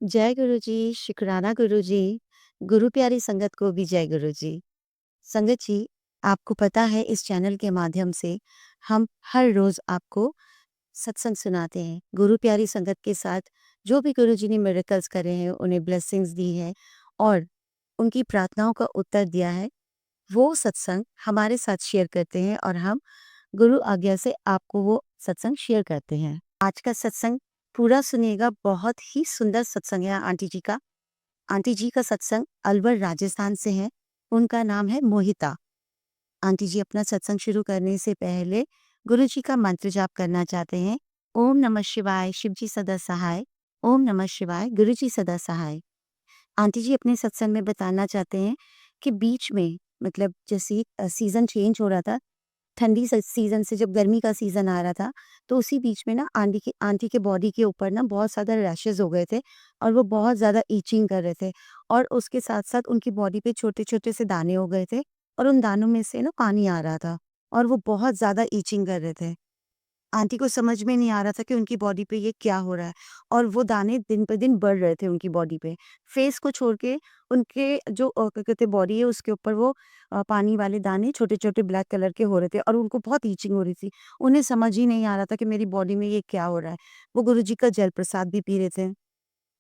जय गुरु जी, शुकराना गुरु जी, गुरु प्यारी संगत को भी जय गुरु जी। संगत जी, आपको पता है इस चैनल के माध्यम से हम हर रोज़ आपको सत्संग सुनाते हैं। गुरु प्यारी संगत के साथ जो भी गुरु जी ने मिरेकल्स करे हैं, उन्हें ब्लेसिंग्स दी है और उनकी प्रार्थनाओं का उत्तर दिया है, वो सत्संग हमारे साथ शेयर करते हैं और हम गुरु आज्ञा से आपको वो सत्संग शेयर करते हैं। आज का सत्संग पूरा सुनिएगा, बहुत ही सुंदर सत्संग है आंटी जी का। आंटी जी का सत्संग अलवर राजस्थान से है। उनका नाम है मोहिता। आंटी जी अपना सत्संग शुरू करने से पहले गुरु जी का मंत्र जाप करना चाहते हैं। ओम नमः शिवाय, शिव जी सदा सहाय। ओम नमः शिवाय, गुरु जी सदा सहाय। आंटी जी अपने सत्संग में बताना चाहते हैं कि बीच में मतलब जैसे सीज़न चेंज हो रहा था, ठंडी सीज़न से जब गर्मी का सीज़न आ रहा था, तो उसी बीच में ना आंटी के बॉडी के ऊपर ना बहुत ज़्यादा रैशेज़ हो गए थे और वो बहुत ज़्यादा इचिंग कर रहे थे और उसके साथ-साथ उनकी बॉडी पे छोटे-छोटे से दाने हो गए थे और उन दानों में से ना पानी आ रहा था और वो बहुत ज़्यादा इचिंग कर रहे थे। आंटी को समझ में नहीं आ रहा था कि उनकी बॉडी पे ये क्या हो रहा है और वो दाने दिन पे दिन बढ़ रहे थे उनकी बॉडी पे। फेस को छोड़ के उनके जो क्या कहते हैं बॉडी है उसके ऊपर वो पानी वाले दाने छोटे-छोटे ब्लैक कलर के हो रहे थे और उनको बहुत इचिंग हो रही थी। उन्हें समझ ही नहीं आ रहा था कि मेरी बॉडी में ये क्या हो रहा है। वो गुरुजी का जल प्रसाद भी पी रहे थे।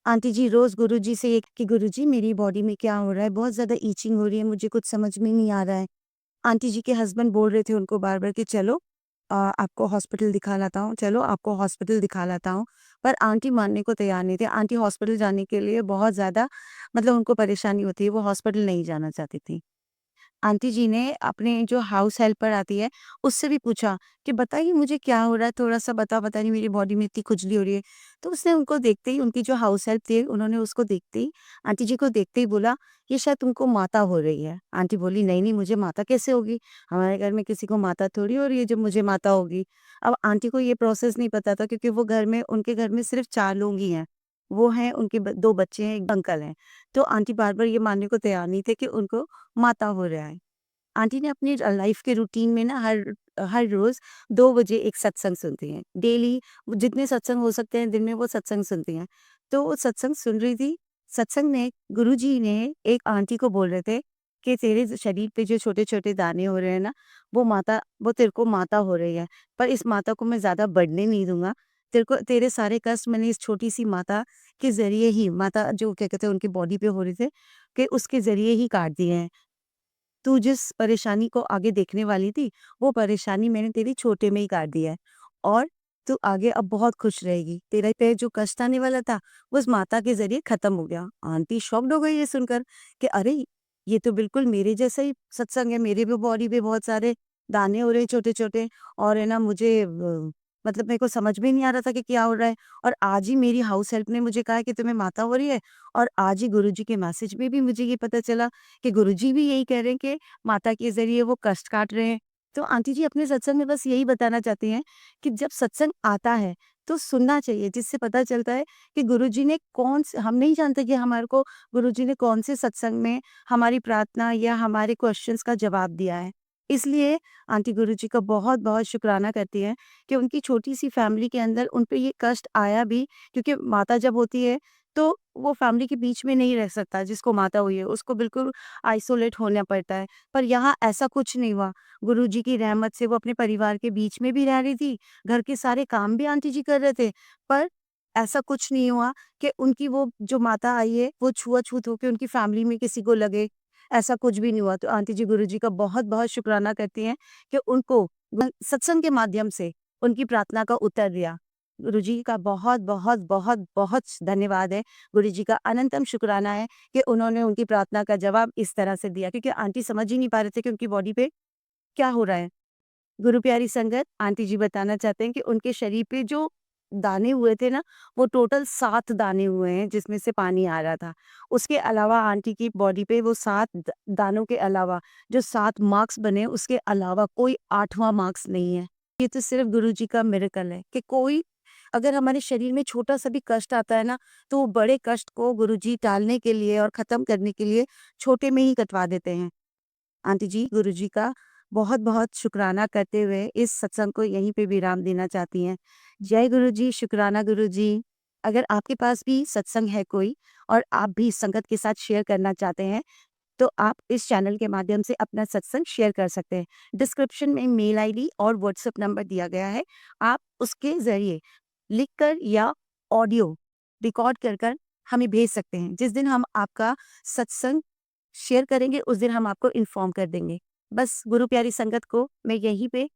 आंटी जी रोज़ गुरुजी से ये कि गुरुजी मेरी बॉडी में क्या हो रहा है? बहुत ज़्यादा इचिंग हो रही है, मुझे कुछ समझ में नहीं आ रहा है। आंटी जी के हस्बैंड बोल रहे थे उनको बार-बार कि चलो आपको हॉस्पिटल दिखा लाता हूँ, चलो आपको हॉस्पिटल दिखा लाता हूँ। पर आंटी मानने को तैयार नहीं थे। आंटी हॉस्पिटल जाने के लिए बहुत ज़्यादा मतलब उनको परेशानी होती है, वो हॉस्पिटल नहीं जाना चाहती थी। आंटी जी ने अपने जो हाउस हेल्पर आती है, उससे भी पूछा कि बताइए मुझे क्या हो रहा है? थोड़ा-सा पता नहीं मेरी बॉडी में इतनी खुजली हो रही है। तो उसने उनको देखते ही उनकी जो हाउस हेल्प थी, उन्होंने उसको देखते ही आंटी जी को देखते ही बोला, "ये शायद तुमको माता हो रही है।" आंटी बोली, "नहीं, मुझे माता कैसे होगी? हमारे घर में किसी को माता थोड़ी हो रही है जो मुझे माता होगी।" अब आंटी को ये प्रोसेस नहीं पता था क्योंकि वो घर में उनके घर में सिर्फ़ 4 लोग ही हैं। वो हैं, उनके 2 बच्चे हैं, 1 अंकल हैं। तो आंटी बार-बार ये मानने को तैयार नहीं थे कि उनको माता हो रहा है। आंटी ने अपनी लाइफ के रूटीन में ना हर हर रोज़ 2 बजे एक सत्संग सुनती हैं। डेली जितने सत्संग हो सकते हैं दिन में वो सत्संग सुनती हैं। तो वो सत्संग सुन रही थी, सत्संग में गुरुजी ने एक आंटी को बोल रहे थे कि तेरे शरीर पे जो छोटे-छोटे दाने हो रहे हैं ना, वो तेरे को माता हो रही है। पर इस माता को मैं ज़्यादा बढ़ने नहीं दूँगा। तेरे सारे कष्ट मैंने इस छोटी-सी माता के ज़रिए ही माता जो क्या कहते हैं उनकी बॉडी पे हो रहे थे, कि उसके ज़रिए ही काट दिए हैं। तू जिस परेशानी को आगे देखने वाली थी, वो परेशानी मैंने तेरी छोटे में ही काट दिया है और तू आगे अब बहुत खुश रहेगी। तेरे पे जो कष्ट आने वाला था, वो उस माता के ज़रिए खत्म हो गया। आंटी शॉक्ड हो गई ये सुनकर कि अरे! ये तो बिल्कुल मेरे जैसा ही सत्संग है, मेरे भी बॉडी पे बहुत सारे दाने हो रहे हैं छोटे-छोटे और है ना मुझे मतलब मेरे को समझ में नहीं आ रहा था कि क्या हो रहा है और आज ही मेरी हाउस हेल्प ने मुझे कहा कि तुम्हें माता हो रही है और आज ही गुरुजी के मैसेज में भी मुझे ये पता चला कि गुरुजी भी यही कह रहे हैं कि माता के ज़रिए वो कष्ट काट रहे हैं। तो आंटी जी अपने सत्संग में बस यही बताना चाहती हैं कि जब सत्संग आता है, तो सुनना चाहिए जिससे पता चलता है कि गुरुजी ने कौन से हम नहीं जानते कि हमारे को गुरुजी ने कौन से सत्संग में हमारी प्रार्थना या हमारे क्वेश्चन्स का जवाब दिया है। इसलिए आंटी गुरुजी का बहुत-बहुत शुक्राना करती हैं कि उनकी छोटी-सी फैमिली के अंदर उन पे ये कष्ट आया भी क्योंकि माता जब होती है, तो वो फैमिली के बीच में नहीं रह सकता जिसको माता हुई है, उसको बिल्कुल आइसोलेट होना पड़ता है। पर यहाँ ऐसा कुछ नहीं हुआ। गुरुजी की रहमत से वो अपने परिवार के बीच में भी रह रही थी, घर के सारे काम भी आंटी जी कर रहे थे। पर ऐसा कुछ नहीं हुआ कि उनकी वो जो माता आई है, वो छुआ-छूत होके उनकी फैमिली में किसी को लगे, ऐसा कुछ भी नहीं हुआ। तो आंटी जी गुरुजी का बहुत-बहुत शुक्राना करती हैं कि उनको सत्संग के माध्यम से उनकी प्रार्थना का उत्तर दिया। गुरुजी का बहुत-बहुत, बहुत-बहुत धन्यवाद है। गुरुजी का अनंतम शुक्राना है कि उन्होंने उनकी प्रार्थना का जवाब इस तरह से दिया क्योंकि आंटी समझ ही नहीं पा रहे थे कि उनकी बॉडी पे क्या हो रहा है। गुरु प्यारी संगत आंटी जी बताना चाहते हैं कि उनके शरीर पे जो दाने हुए थे ना, वो टोटल 7 दाने हुए हैं जिसमें से पानी आ रहा था। उसके अलावा आंटी की बॉडी पे वो 7 दानों के अलावा जो 7 मार्क्स बने उसके अलावा कोई 8वाँ मार्क्स नहीं है। ये तो सिर्फ़ गुरुजी का मिरेकल है कि कोई अगर हमारे शरीर में छोटा-सा भी कष्ट आता है ना, तो वो बड़े कष्ट को गुरुजी टालने के लिए और ख़त्म करने के लिए छोटे में ही कटवा देते हैं। आंटी जी, गुरुजी का बहुत-बहुत शुकराना करते हुए इस सत्संग को यहीं पे विराम देना चाहती हैं। जय गुरु जी, शुकराना गुरु जी। अगर आपके पास भी सत्संग है कोई और आप भी संगत के साथ शेयर करना चाहते हैं, तो आप इस चैनल के माध्यम से अपना सत्संग शेयर कर सकते हैं। डिस्क्रिप्शन में मेल आईडी और व्हाट्सएप नंबर दिया गया है। आप उसके ज़रिए लिखकर या ऑडियो रिकॉर्ड कर हमें भेज सकते हैं। जिस दिन हम आपका सत्संग शेयर करेंगे, उस दिन हम आपको इन्फॉर्म कर देंगे। बस गुरु प्यारी संगत को मैं यहीं पे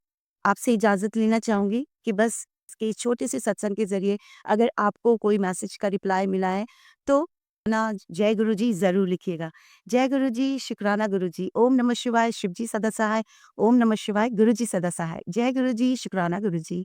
आपसे इजाज़त लेना चाहूँगी कि बस इसके छोटे से सत्संग के ज़रिए अगर आपको कोई मैसेज का रिप्लाई मिला है, तो अपना जय गुरु जी ज़रूर लिखिएगा। जय गुरु जी, शुक्राना गुरु जी। ओम नमः शिवाय, शिव जी सदा सहाय। ओम नमः शिवाय, गुरु जी सदा सहाय। जय गुरु जी, शुक्राना गुरु जी।